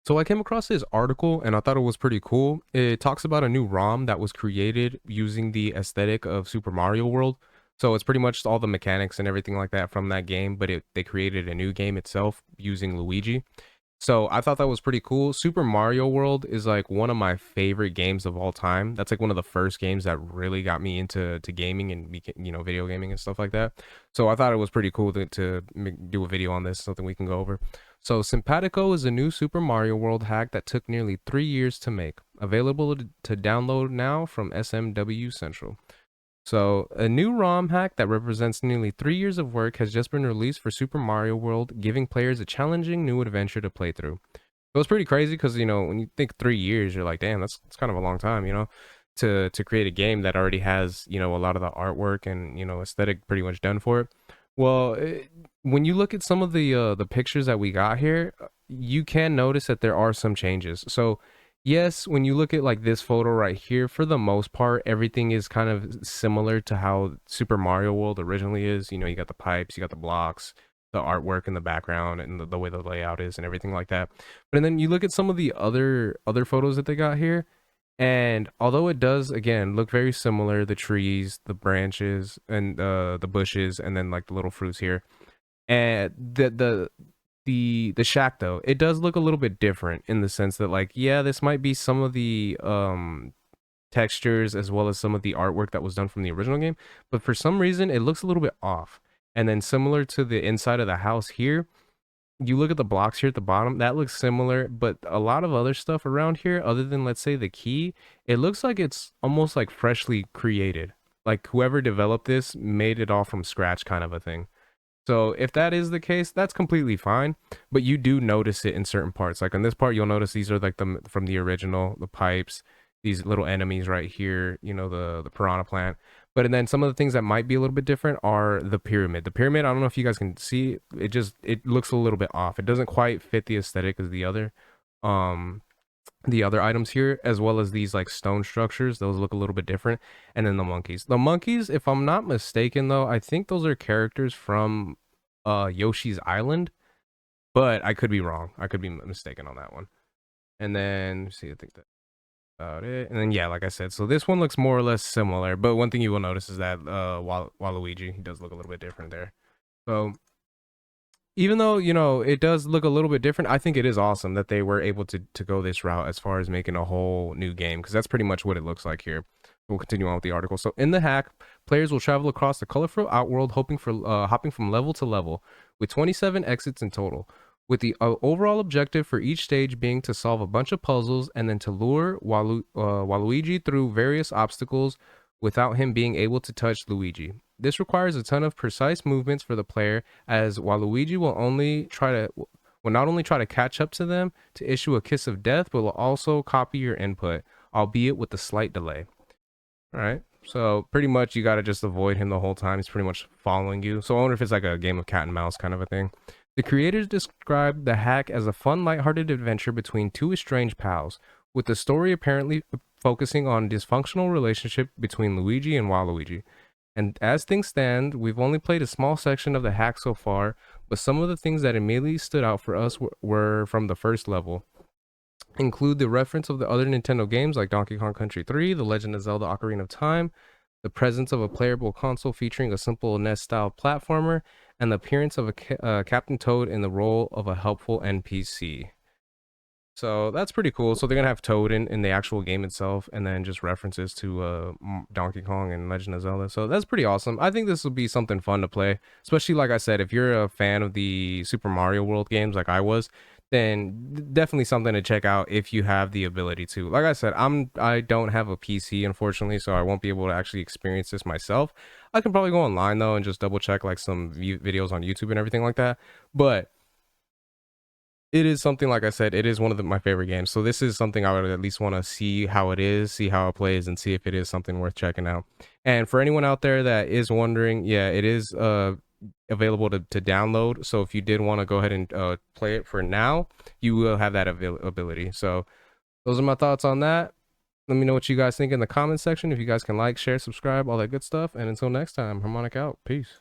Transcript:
So I came across this article and I thought it was pretty cool. It talks about a new ROM that was created using the aesthetic of Super Mario World. So it's pretty much all the mechanics and everything like that from that game, but they created a new game itself using Luigi. So I thought that was pretty cool. Super Mario World is like one of my favorite games of all time. That's like one of the first games that really got me into gaming and video gaming and stuff like that. So I thought it was pretty cool to do a video on this, something we can go over. So Simpatico is a new Super Mario World hack that took nearly 3 years to make. Available to download now from SMW Central. So, a new ROM hack that represents nearly 3 years of work has just been released for Super Mario World, giving players a challenging new adventure to play through. So it's pretty crazy because when you think 3 years, you're like, damn, that's kind of a long time, to create a game that already has a lot of the artwork and aesthetic pretty much done for it. Well, when you look at some of the pictures that we got here, you can notice that there are some changes. So yes, when you look at like this photo right here, for the most part, everything is kind of similar to how Super Mario World originally is. You got the pipes, you got the blocks, the artwork in the background, and the way the layout is, and everything like that. But then you look at some of the other photos that they got here, and although it does again look very similar, the trees, the branches, and the bushes, and then like the little fruits here, and the shack though, it does look a little bit different in the sense that like yeah, this might be some of the textures as well as some of the artwork that was done from the original game, but for some reason it looks a little bit off. And then similar to the inside of the house here, you look at the blocks here at the bottom, that looks similar, but a lot of other stuff around here, other than let's say the key, it looks like it's almost like freshly created. Like whoever developed this made it all from scratch kind of a thing. So if that is the case, that's completely fine. But you do notice it in certain parts. Like on this part, you'll notice these are like the from the original, the pipes, these little enemies right here, the piranha plant. But and then some of the things that might be a little bit different are the pyramid. The pyramid, I don't know if you guys can see, it looks a little bit off. It doesn't quite fit the aesthetic as um the other items here, as well as these like stone structures. Those look a little bit different. And then the monkeys. The monkeys, if I'm not mistaken though, I think those are characters from Yoshi's Island, but I could be wrong. I could be mistaken on that one. And then see, I think that's about it. And then yeah, like I said, so this one looks more or less similar, but one thing you will notice is that Waluigi, he does look a little bit different there. So even though it does look a little bit different, I think it is awesome that they were able to go this route as far as making a whole new game, because that's pretty much what it looks like here. We'll continue on with the article. So in the hack, players will travel across the colorful outworld, hopping from level to level, with 27 exits in total, with the overall objective for each stage being to solve a bunch of puzzles and then to lure Waluigi through various obstacles without him being able to touch Luigi. This requires a ton of precise movements for the player, as Waluigi will not only try to catch up to them to issue a kiss of death, but will also copy your input, albeit with a slight delay. All right. So pretty much you got to just avoid him the whole time. He's pretty much following you. So I wonder if it's like a game of cat and mouse kind of a thing. The creators described the hack as a fun, lighthearted adventure between two estranged pals, with the story apparently focusing on dysfunctional relationship between Luigi and Waluigi. And as things stand, we've only played a small section of the hack so far, but some of the things that immediately stood out for us were from the first level. Include the reference of the other Nintendo games like Donkey Kong Country 3, The Legend of Zelda Ocarina of Time, the presence of a playable console featuring a simple NES-style platformer, and the appearance of a Captain Toad in the role of a helpful NPC. So that's pretty cool. So they're gonna have Toad in the actual game itself, and then just references to Donkey Kong and Legend of Zelda. So that's pretty awesome. I think this will be something fun to play, especially like I said, if you're a fan of the Super Mario World games like I was, then definitely something to check out if you have the ability to. Like I said, I don't have a PC unfortunately, so I won't be able to actually experience this myself. I can probably go online though and just double check like some videos on YouTube and everything like that. But it is something, like I said, it is one of my favorite games. So this is something I would at least want to see how it is, see how it plays, and see if it is something worth checking out. And for anyone out there that is wondering, yeah, it is available to download. So if you did want to go ahead and play it for now, you will have that ability. So those are my thoughts on that. Let me know what you guys think in the comment section. If you guys can like, share, subscribe, all that good stuff. And until next time, Harmonic out. Peace.